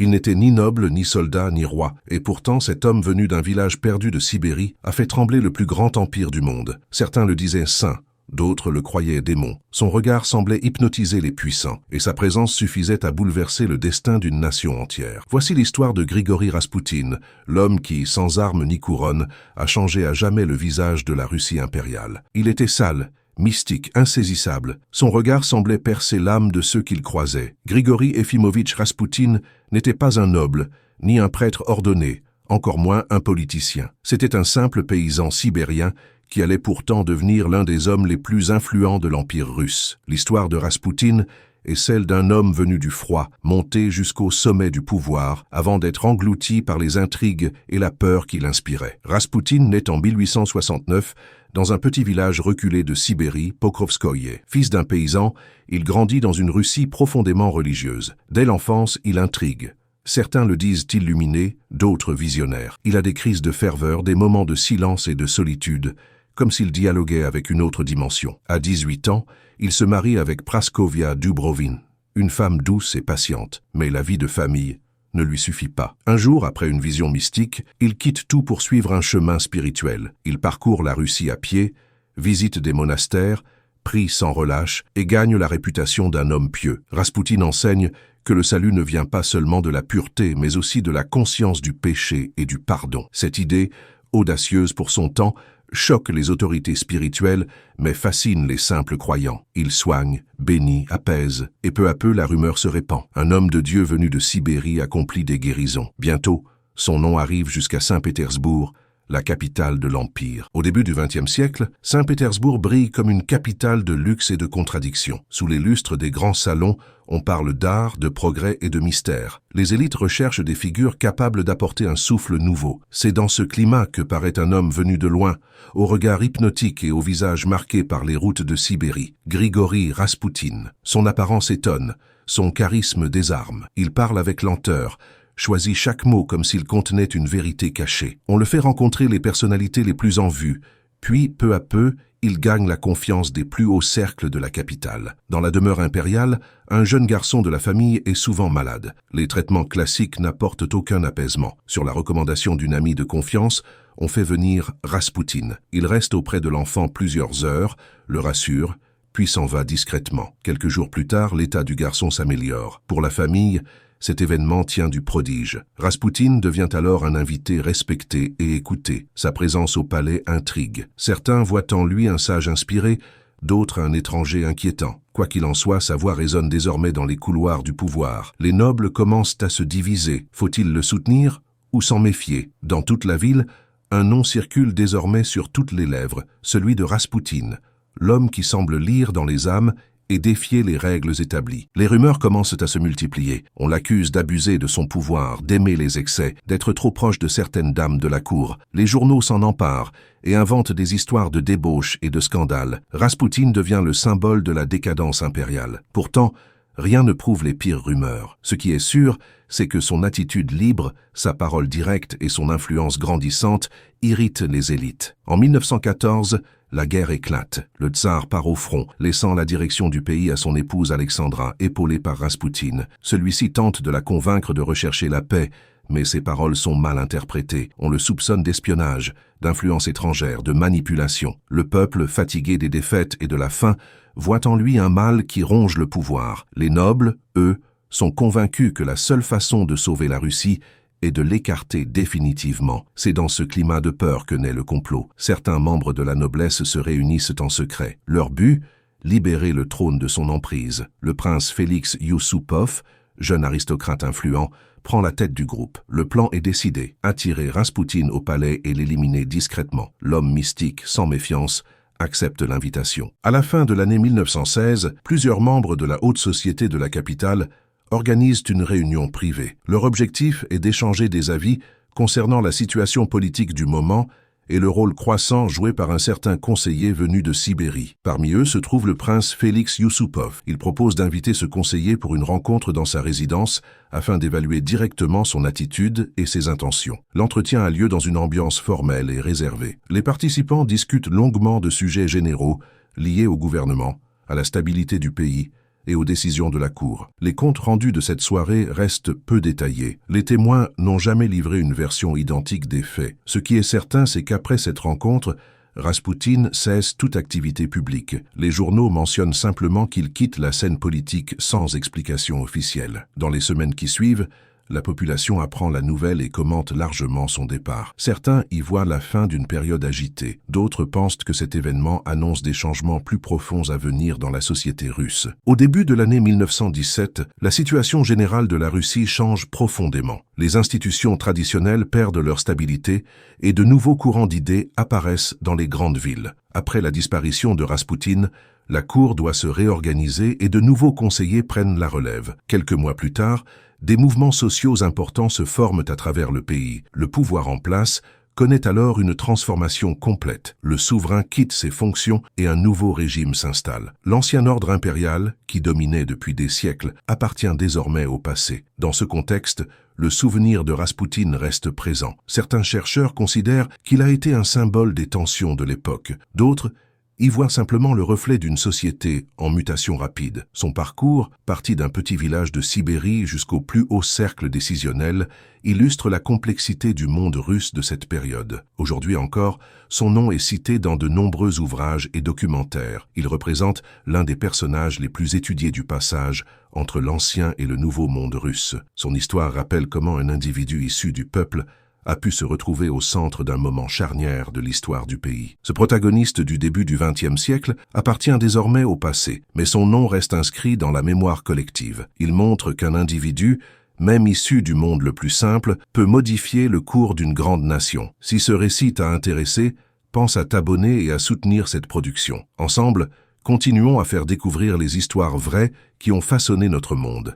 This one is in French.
Il n'était ni noble, ni soldat, ni roi, et pourtant cet homme venu d'un village perdu de Sibérie a fait trembler le plus grand empire du monde. Certains le disaient saint, d'autres le croyaient démon. Son regard semblait hypnotiser les puissants, et sa présence suffisait à bouleverser le destin d'une nation entière. Voici l'histoire de Grigori Raspoutine, l'homme qui, sans armes ni couronne, a changé à jamais le visage de la Russie impériale. Il était sale, mystique, insaisissable. Son regard semblait percer l'âme de ceux qu'il croisait. Grigori Efimovitch Raspoutine n'était pas un noble, ni un prêtre ordonné, encore moins un politicien. C'était un simple paysan sibérien qui allait pourtant devenir l'un des hommes les plus influents de l'Empire russe. L'histoire de Raspoutine est celle d'un homme venu du froid, monté jusqu'au sommet du pouvoir, avant d'être englouti par les intrigues et la peur qu'il inspirait. Raspoutine naît en 1869 dans un petit village reculé de Sibérie, Pokrovskoye. Fils d'un paysan, il grandit dans une Russie profondément religieuse. Dès l'enfance, il intrigue. Certains le disent illuminé, d'autres visionnaire. Il a des crises de ferveur, des moments de silence et de solitude, comme s'il dialoguait avec une autre dimension. À 18 ans, il se marie avec Praskovia Dubrovin, une femme douce et patiente, mais la vie de famille ne lui suffit pas. Un jour, après une vision mystique, il quitte tout pour suivre un chemin spirituel. Il parcourt la Russie à pied, visite des monastères, prie sans relâche et gagne la réputation d'un homme pieux. Raspoutine enseigne que le salut ne vient pas seulement de la pureté, mais aussi de la conscience du péché et du pardon. Cette idée, audacieuse pour son temps, choque les autorités spirituelles, mais fascine les simples croyants. Il soigne, bénit, apaise, et peu à peu la rumeur se répand. Un homme de Dieu venu de Sibérie accomplit des guérisons. Bientôt, son nom arrive jusqu'à Saint-Pétersbourg, la capitale de l'Empire. Au début du XXe siècle, Saint-Pétersbourg brille comme une capitale de luxe et de contradictions. Sous les lustres des grands salons, on parle d'art, de progrès et de mystère. Les élites recherchent des figures capables d'apporter un souffle nouveau. C'est dans ce climat que paraît un homme venu de loin, au regard hypnotique et au visage marqué par les routes de Sibérie, Grigori Raspoutine. Son apparence étonne, son charisme désarme. Il parle avec lenteur, choisit chaque mot comme s'il contenait une vérité cachée. On le fait rencontrer les personnalités les plus en vue, puis, peu à peu, il gagne la confiance des plus hauts cercles de la capitale. Dans la demeure impériale, un jeune garçon de la famille est souvent malade. Les traitements classiques n'apportent aucun apaisement. Sur la recommandation d'une amie de confiance, on fait venir Raspoutine. Il reste auprès de l'enfant plusieurs heures, le rassure, puis s'en va discrètement. Quelques jours plus tard, l'état du garçon s'améliore. Pour la famille, cet événement tient du prodige. Raspoutine devient alors un invité respecté et écouté. Sa présence au palais intrigue. Certains voient en lui un sage inspiré, d'autres un étranger inquiétant. Quoi qu'il en soit, sa voix résonne désormais dans les couloirs du pouvoir. Les nobles commencent à se diviser. Faut-il le soutenir ou s'en méfier? Dans toute la ville, un nom circule désormais sur toutes les lèvres, celui de Raspoutine, l'homme qui semble lire dans les âmes et défier les règles établies. Les rumeurs commencent à se multiplier. On l'accuse d'abuser de son pouvoir, d'aimer les excès, d'être trop proche de certaines dames de la cour. Les journaux s'en emparent et inventent des histoires de débauche et de scandales. Raspoutine devient le symbole de la décadence impériale. Pourtant, rien ne prouve les pires rumeurs. Ce qui est sûr, c'est que son attitude libre, sa parole directe et son influence grandissante irritent les élites. En 1914, la guerre éclate. Le tsar part au front, laissant la direction du pays à son épouse Alexandra, épaulée par Raspoutine. Celui-ci tente de la convaincre de rechercher la paix, mais ses paroles sont mal interprétées. On le soupçonne d'espionnage, d'influence étrangère, de manipulation. Le peuple, fatigué des défaites et de la faim, voit en lui un mal qui ronge le pouvoir. Les nobles, eux, sont convaincus que la seule façon de sauver la Russie et de l'écarter définitivement. C'est dans ce climat de peur que naît le complot. Certains membres de la noblesse se réunissent en secret. Leur but, libérer le trône de son emprise. Le prince Félix Youssoupov, jeune aristocrate influent, prend la tête du groupe. Le plan est décidé, attirer Raspoutine au palais et l'éliminer discrètement. L'homme mystique, sans méfiance, accepte l'invitation. À la fin de l'année 1916, plusieurs membres de la haute société de la capitale organisent une réunion privée. Leur objectif est d'échanger des avis concernant la situation politique du moment et le rôle croissant joué par un certain conseiller venu de Sibérie. Parmi eux se trouve le prince Félix Youssoupov. Il propose d'inviter ce conseiller pour une rencontre dans sa résidence afin d'évaluer directement son attitude et ses intentions. L'entretien a lieu dans une ambiance formelle et réservée. Les participants discutent longuement de sujets généraux liés au gouvernement, à la stabilité du pays, et aux décisions de la cour. Les comptes rendus de cette soirée restent peu détaillés. Les témoins n'ont jamais livré une version identique des faits. Ce qui est certain, c'est qu'après cette rencontre, Raspoutine cesse toute activité publique. Les journaux mentionnent simplement qu'il quitte la scène politique sans explication officielle. Dans les semaines qui suivent, la population apprend la nouvelle et commente largement son départ. Certains y voient la fin d'une période agitée. D'autres pensent que cet événement annonce des changements plus profonds à venir dans la société russe. Au début de l'année 1917, la situation générale de la Russie change profondément. Les institutions traditionnelles perdent leur stabilité et de nouveaux courants d'idées apparaissent dans les grandes villes. Après la disparition de Raspoutine, la cour doit se réorganiser et de nouveaux conseillers prennent la relève. Quelques mois plus tard, des mouvements sociaux importants se forment à travers le pays. Le pouvoir en place connaît alors une transformation complète. Le souverain quitte ses fonctions et un nouveau régime s'installe. L'ancien ordre impérial, qui dominait depuis des siècles, appartient désormais au passé. Dans ce contexte, le souvenir de Raspoutine reste présent. Certains chercheurs considèrent qu'il a été un symbole des tensions de l'époque. D'autres y voit simplement le reflet d'une société en mutation rapide. Son parcours, parti d'un petit village de Sibérie jusqu'au plus haut cercle décisionnel, illustre la complexité du monde russe de cette période. Aujourd'hui encore, son nom est cité dans de nombreux ouvrages et documentaires. Il représente l'un des personnages les plus étudiés du passage entre l'ancien et le nouveau monde russe. Son histoire rappelle comment un individu issu du peuple a pu se retrouver au centre d'un moment charnière de l'histoire du pays. Ce protagoniste du début du XXe siècle appartient désormais au passé, mais son nom reste inscrit dans la mémoire collective. Il montre qu'un individu, même issu du monde le plus simple, peut modifier le cours d'une grande nation. Si ce récit t'a intéressé, pense à t'abonner et à soutenir cette production. Ensemble, continuons à faire découvrir les histoires vraies qui ont façonné notre monde.